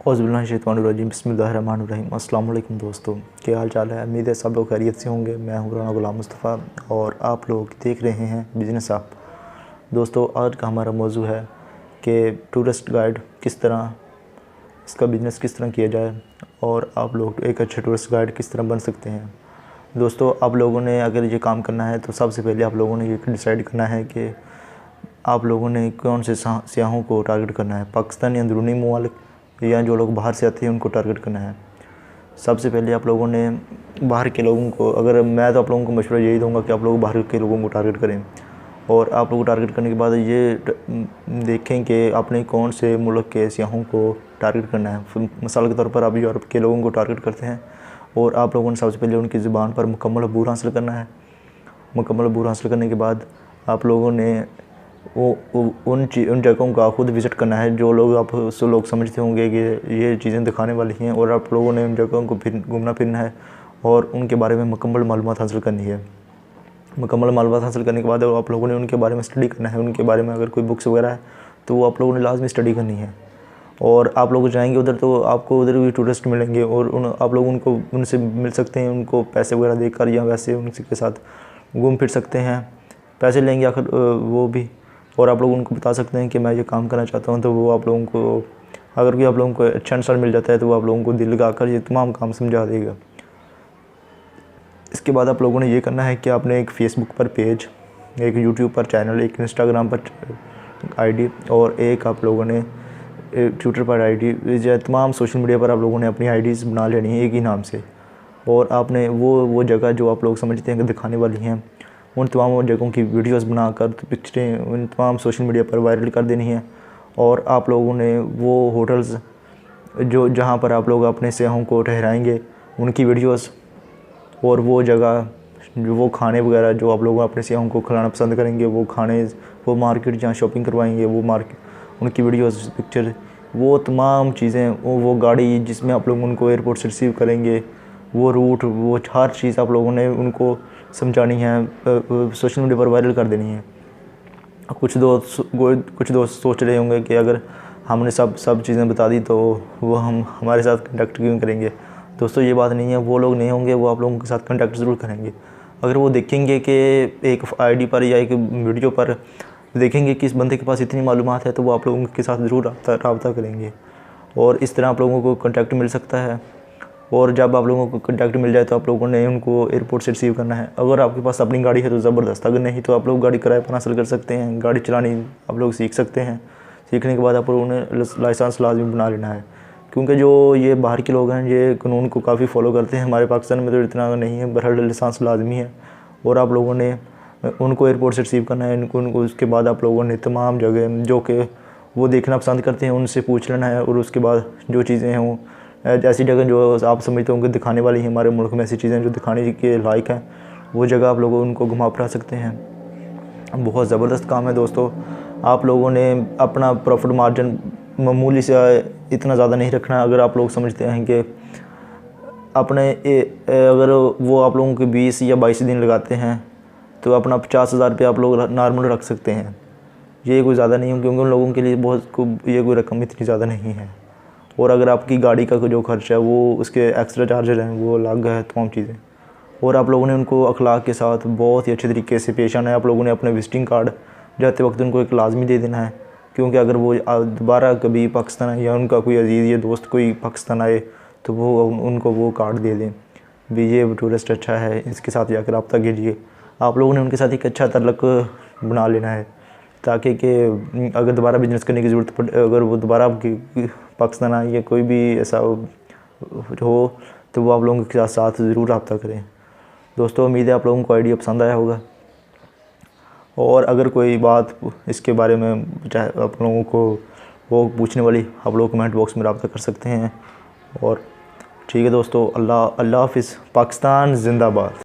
औज़ुबिल्लाहिमिनश्शैतानिर्रजीम बिस्मिल्लाहिर्रहमानिर्रहीम। अस्सलाम वालेकुम दोस्तों, क्या हाल चाल है। उम्मीद है सब लोग खैरियत से होंगे। मैं हूं राना गुलाम मुस्तफ़ा और आप लोग देख रहे हैं बिज़नेस आप। दोस्तों, आज का हमारा मौजू है कि टूरिस्ट गाइड किस तरह, इसका बिज़नेस किस तरह किया जाए और आप लोग एक अच्छे टूरिस्ट गाइड किस तरह बन सकते हैं। दोस्तों, आप लोगों ने अगर ये काम करना है तो सबसे पहले आप लोगों ने ये डिसाइड करना है कि आप लोगों ने कौन से सियाहों को टारगेट करना है, पाकिस्तानी अंदरूनी ममालिक या जो लोग बाहर से आते हैं उनको टारगेट करना है। सबसे पहले आप लोगों ने बाहर के लोगों को, अगर मैं तो आप लोगों को मशवरा यही दूंगा कि आप लोग बाहर के लोगों को टारगेट करें और आप लोग टारगेट करने के बाद ये देखें कि आपने कौन से मुल्क के सियाहों को टारगेट करना है। मिसाल के तौर पर आप यूरोप के लोगों को टारगेट करते हैं और आप लोगों ने सबसे पहले उनकी ज़ुबान पर मुकम्मल अबूर हासिल करना है। मुकम्मल अबूर हासिल करने के बाद आप लोगों ने उन जगहों का खुद विज़िट करना है जो लोग आप लोग समझते होंगे कि ये चीज़ें दिखाने वाली हैं, और आप लोगों ने उन जगहों को घूमना फिरना है और उनके बारे में मुकम्मल मालूमात हासिल करनी है। मुकम्मल मालूमात हासिल करने के बाद आप लोगों ने उनके बारे में स्टडी करना है। उनके बारे में अगर कोई बुक्स वगैरह है तो वो आप लोगों ने लाजमी स्टडी करनी है। और आप लोग जाएंगे उधर तो आपको उधर भी टूरिस्ट मिलेंगे और आप लोग उनसे मिल सकते हैं, उनको पैसे वगैरह देकर या वैसे उनके साथ घूम फिर सकते हैं। पैसे लेंगे आखिर वो भी, और आप लोग उनको बता सकते हैं कि मैं ये काम करना चाहता हूँ। तो वो आप लोगों को, अगर कोई आप लोगों को अच्छा आंसर मिल जाता है तो वो आप लोगों को दिल लगाकर ये तमाम काम समझा देगा। इसके बाद आप लोगों ने ये करना है कि आपने एक फ़ेसबुक पर पेज, एक यूट्यूब पर चैनल, एक इंस्टाग्राम पर आईडी और एक आप लोगों ने ट्विटर पर आईडी, तमाम सोशल मीडिया पर आप लोगों ने अपनी आईडीज़ बना लेनी है एक ही नाम से। और आपने वो जगह जो आप लोग समझते हैं कि दिखाने वाली हैं, उन तमाम जगहों की वीडियोस बनाकर पिक्चरें उन तमाम सोशल मीडिया पर वायरल कर देनी है। और आप लोगों ने वो होटल्स जहाँ पर आप लोग अपने सियाहों को ठहराएंगे उनकी वीडियोस, और वो जगह वो खाने वगैरह जो आप लोग अपने सियाहों को खिलाना पसंद करेंगे, वो खाने, वो मार्केट जहाँ शॉपिंग करवाएंगे वो मार्केट, उनकी वीडियोस, पिक्चर, वो तमाम चीज़ें, वो गाड़ी जिसमें आप लोग उनको एयरपोर्ट से रिसीव करेंगे, वो रूट, वो हर चीज़ आप लोगों ने उनको समझानी है, सोशल मीडिया पर वायरल कर देनी है। कुछ दोस्त सोच रहे होंगे कि अगर हमने सब चीज़ें बता दी तो वो हमारे साथ कंटेक्ट क्यों करेंगे। दोस्तों, ये बात नहीं है, वो लोग नहीं होंगे, वो आप लोगों के साथ कंटेक्ट ज़रूर करेंगे। अगर वो देखेंगे कि एक आईडी पर या एक वीडियो पर देखेंगे कि इस बंदे के पास इतनी मालूमात है तो वो आप लोगों के साथ ज़रूर रब्ता करेंगे और इस तरह आप लोगों को कंटेक्ट मिल सकता है। और जब आप लोगों को कंटेक्ट मिल जाए तो आप लोगों ने उनको एयरपोर्ट से रिसीव करना है। अगर आपके पास अपनी गाड़ी है तो ज़बरदस्त, अगर नहीं तो आप लोग गाड़ी किराए पर हासिल कर सकते हैं, गाड़ी चलानी आप लोग सीख सकते हैं। सीखने के बाद आप लोगों ने लाइसेंस लाजमी बना लेना है, क्योंकि जो ये बाहर के लोग हैं ये कानून को काफ़ी फॉलो करते हैं। हमारे पाकिस्तान में तो इतना नहीं है, बहरहाल लाइसेंस लाजमी है। और आप लोगों ने उनको एयरपोर्ट से रिसीव करना है उनको। उसके बाद आप लोगों ने तमाम जगह जो कि वो देखना पसंद करते हैं उनसे पूछ लेना है, और उसके बाद जो चीज़ें हों, ऐसी जगह जो आप समझते होंगे दिखाने वाली हैं, हमारे मुल्क में ऐसी चीज़ें जो दिखाने के लायक हैं, वो जगह आप लोग उनको घुमा फिरा सकते हैं। बहुत ज़बरदस्त काम है दोस्तों। आप लोगों ने अपना प्रॉफिट मार्जिन मामूली से इतना ज़्यादा नहीं रखना। अगर आप लोग समझते हैं कि अगर वो आप लोगों के 20 या 22 दिन लगाते हैं तो अपना 50,000 रुपये आप लोग नॉर्मल रख सकते हैं। ये कोई ज़्यादा नहीं है, क्योंकि उन लोगों के लिए ये कोई रकम इतनी ज़्यादा नहीं है। और अगर आपकी गाड़ी का जो खर्च है वो उसके एक्स्ट्रा चार्जेस हैं वो अलग है, तमाम चीज़ें। और आप लोगों ने उनको अखलाक के साथ बहुत ही अच्छे तरीके से पेश आना है। आप लोगों ने अपने विजिटिंग कार्ड जाते वक्त उनको एक लाजमी दे देना है, क्योंकि अगर वो दोबारा कभी पाकिस्तान आए या उनका कोई अजीज़ या दोस्त कोई पाकिस्तान आए तो वो उनको वो कार्ड दे दें भी ये टूरिस्ट अच्छा है, इसके साथ जाकर रब्ता कीजिए। आप लोगों ने उनके साथ एक अच्छा ताल्लुक़ बना लेना है, ताकि कि अगर दोबारा बिज़नेस करने की ज़रूरत पड़े, अगर वो दोबारा आपकी पाकिस्तान आए या कोई भी ऐसा हो तो वो आप लोगों के साथ ज़रूर रब्ता करें। दोस्तों, उम्मीद है आप लोगों को आइडिया पसंद आया होगा, और अगर कोई बात इसके बारे में चाहे आप लोगों को वो पूछने वाली, आप लोग कमेंट बॉक्स में रब्ता कर सकते हैं। और ठीक है दोस्तों, अल्लाह हाफ़िज़। पाकिस्तान ज़िंदाबाद।